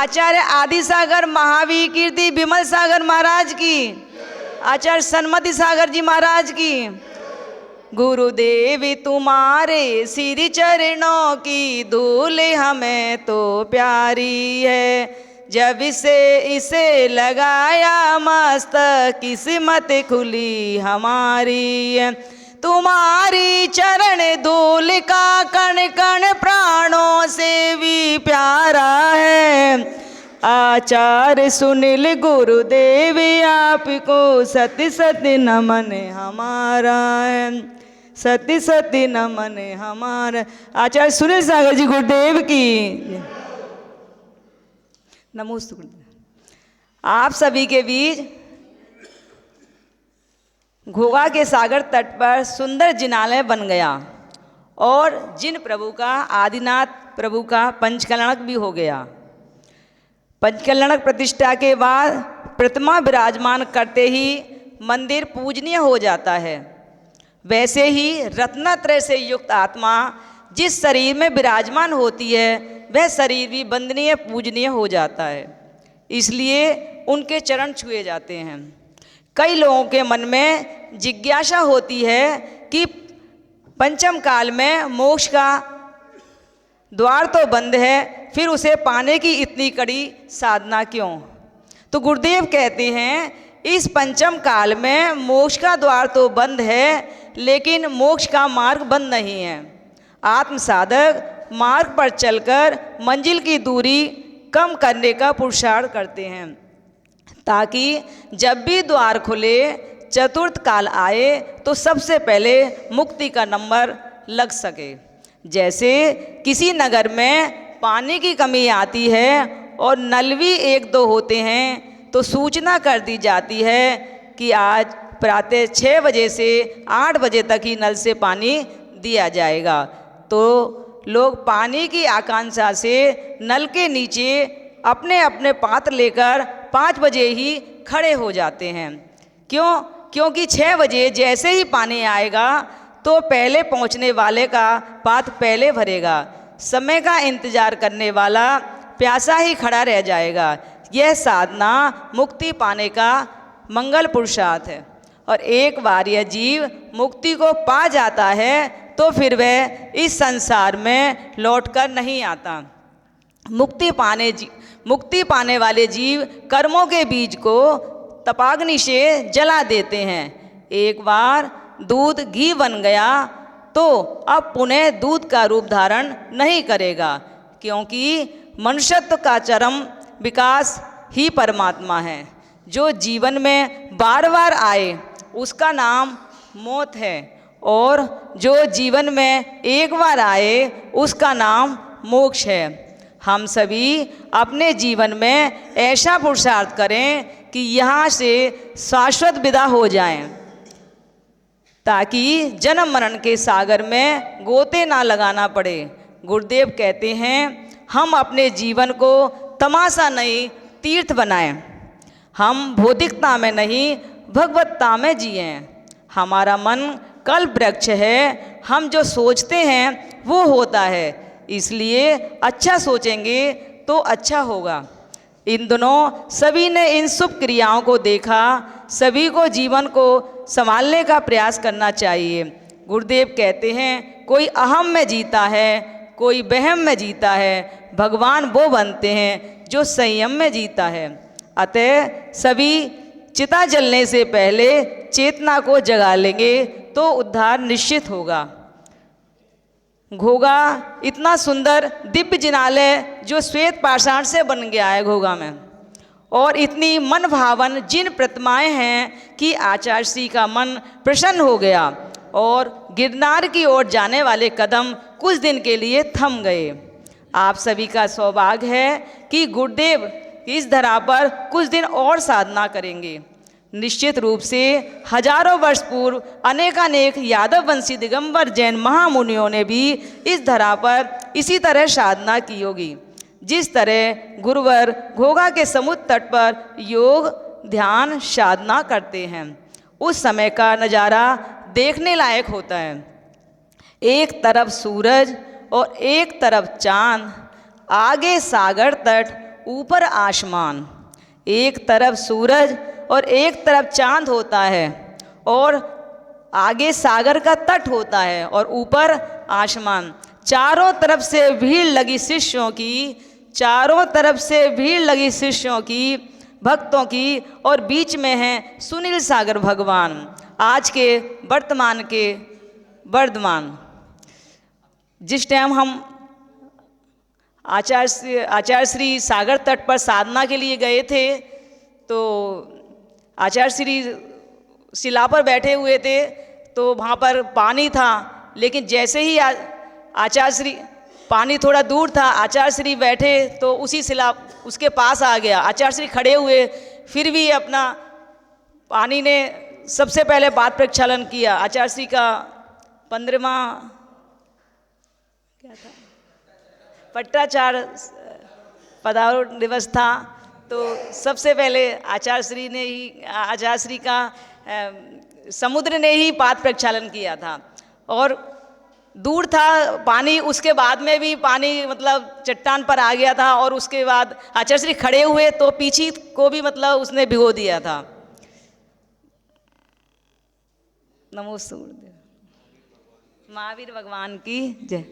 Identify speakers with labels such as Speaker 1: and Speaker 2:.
Speaker 1: आचार्य आदि सागर महावीर कीर्ति विमल सागर महाराज की, आचार्य सन्मति सागर जी महाराज की। गुरुदेव तुम्हारे श्री चरणों की धूल हमें तो प्यारी है, जब से इसे लगाया मस्तक किस्मत खुली हमारी है। तुम्हारी चरण धूल का कण कण प्राणों से भी प्यारा है। आचार्य सुनील गुरुदेव आपको सत्य सत्य नमन हमारा है, सत्य सत्य नमन हमारा। आचार्य सुनील सागर जी गुरुदेव की नमोस्तु। आप सभी के बीच घोघा के सागर तट पर सुंदर जिनालय बन गया और जिन प्रभु का आदिनाथ प्रभु का पंचकल्याणक भी हो गया। पंचकल्याणक प्रतिष्ठा के बाद प्रतिमा विराजमान करते ही मंदिर पूजनीय हो जाता है। वैसे ही रत्नत्रय से युक्त आत्मा जिस शरीर में विराजमान होती है वह शरीर भी वंदनीय पूजनीय हो जाता है, इसलिए उनके चरण छुए जाते हैं। कई लोगों के मन में जिज्ञासा होती है कि पंचम काल में मोक्ष का द्वार तो बंद है, फिर उसे पाने की इतनी कड़ी साधना क्यों? तो गुरुदेव कहते हैं इस पंचम काल में मोक्ष का द्वार तो बंद है, लेकिन मोक्ष का मार्ग बंद नहीं है। आत्म साधक मार्ग पर चलकर मंजिल की दूरी कम करने का पुरुषार्थ करते हैं, ताकि जब भी द्वार खुले चतुर्थ काल आए तो सबसे पहले मुक्ति का नंबर लग सके। जैसे किसी नगर में पानी की कमी आती है और नल भी एक दो होते हैं तो सूचना कर दी जाती है कि आज प्रातः 6 बजे से 8 बजे तक ही नल से पानी दिया जाएगा। तो लोग पानी की आकांक्षा से नल के नीचे अपने अपने पात्र लेकर 5 बजे ही खड़े हो जाते हैं। क्यों? क्योंकि 6 बजे जैसे ही पानी आएगा तो पहले पहुंचने वाले का पात्र पहले भरेगा, समय का इंतजार करने वाला प्यासा ही खड़ा रह जाएगा। यह साधना मुक्ति पाने का मंगल पुरुषार्थ है। और एक बार यह जीव मुक्ति को पा जाता है तो फिर वह इस संसार में लौटकर नहीं आता। मुक्ति पाने वाले जीव कर्मों के बीज को तपाग्नि से जला देते हैं। एक बार दूध घी बन गया तो अब पुनः दूध का रूप धारण नहीं करेगा, क्योंकि मनुष्यत्व का चरम विकास ही परमात्मा है। जो जीवन में बार बार आए उसका नाम मौत है, और जो जीवन में एक बार आए उसका नाम मोक्ष है। हम सभी अपने जीवन में ऐसा पुरुषार्थ करें कि यहाँ से शाश्वत विदा हो जाएं, ताकि जन्म मरण के सागर में गोते ना लगाना पड़े। गुरुदेव कहते हैं हम अपने जीवन को तमाशा नहीं तीर्थ बनाएं। हम भौतिकता में नहीं भगवत्ता में जिएं। हमारा मन कल्प वृक्ष है, हम जो सोचते हैं वो होता है, इसलिए अच्छा सोचेंगे तो अच्छा होगा। इन दिनों सभी ने इन शुभ क्रियाओं को देखा, सभी को जीवन को संभालने का प्रयास करना चाहिए। गुरुदेव कहते हैं कोई अहम में जीता है, कोई वहम में जीता है, भगवान वो बनते हैं जो संयम में जीता है। अतः सभी चिता जलने से पहले चेतना को जगा लेंगे तो उद्धार निश्चित होगा। घोघा इतना सुंदर दिव्य जिनालय जो श्वेत पाषाण से बन गया है घोघा में, और इतनी मन भावन जिन प्रतिमाएं हैं कि आचार्य श्री का मन प्रसन्न हो गया और गिरनार की ओर जाने वाले कदम कुछ दिन के लिए थम गए। आप सभी का सौभाग्य है कि गुरुदेव इस धरा पर कुछ दिन और साधना करेंगे। निश्चित रूप से हजारों वर्ष पूर्व अनेकानेक यादव वंशी दिगंबर जैन महामुनियों ने भी इस धरा पर इसी तरह साधना की होगी। जिस तरह गुरुवर घोघा के समुद्र तट पर योग ध्यान साधना करते हैं, उस समय का नज़ारा देखने लायक होता है। एक तरफ सूरज और एक तरफ चांद, आगे सागर तट ऊपर आसमान, एक तरफ सूरज और एक तरफ चांद होता है, और आगे सागर का तट होता है और ऊपर आसमान। चारों तरफ से भीड़ लगी शिष्यों की, चारों तरफ से भीड़ लगी शिष्यों की, भक्तों की, और बीच में हैं सुनील सागर भगवान, आज के वर्तमान के वर्धमान। जिस टाइम हम आचार्य श्री सागर तट पर साधना के लिए गए थे, तो आचार्य श्री शिला पर बैठे हुए थे, तो वहाँ पर पानी था, लेकिन जैसे ही आचार्य श्री, पानी थोड़ा दूर था, आचार्य श्री बैठे तो उसी शिला उसके पास आ गया। आचार्य श्री खड़े हुए, फिर भी अपना पानी ने सबसे पहले पाद प्रक्षालन किया। आचार्य श्री का 15वां क्या था, पट्टाचार पधारो दिवस था, तो सबसे पहले आचार्य श्री का समुद्र ने ही पाद प्रक्षालन किया था। और दूर था पानी, उसके बाद में भी पानी मतलब चट्टान पर आ गया था, और उसके बाद आचार्य श्री खड़े हुए तो पीछे को भी मतलब उसने भिगो दिया था। नमो सूर्यदेव, महावीर भगवान की जय।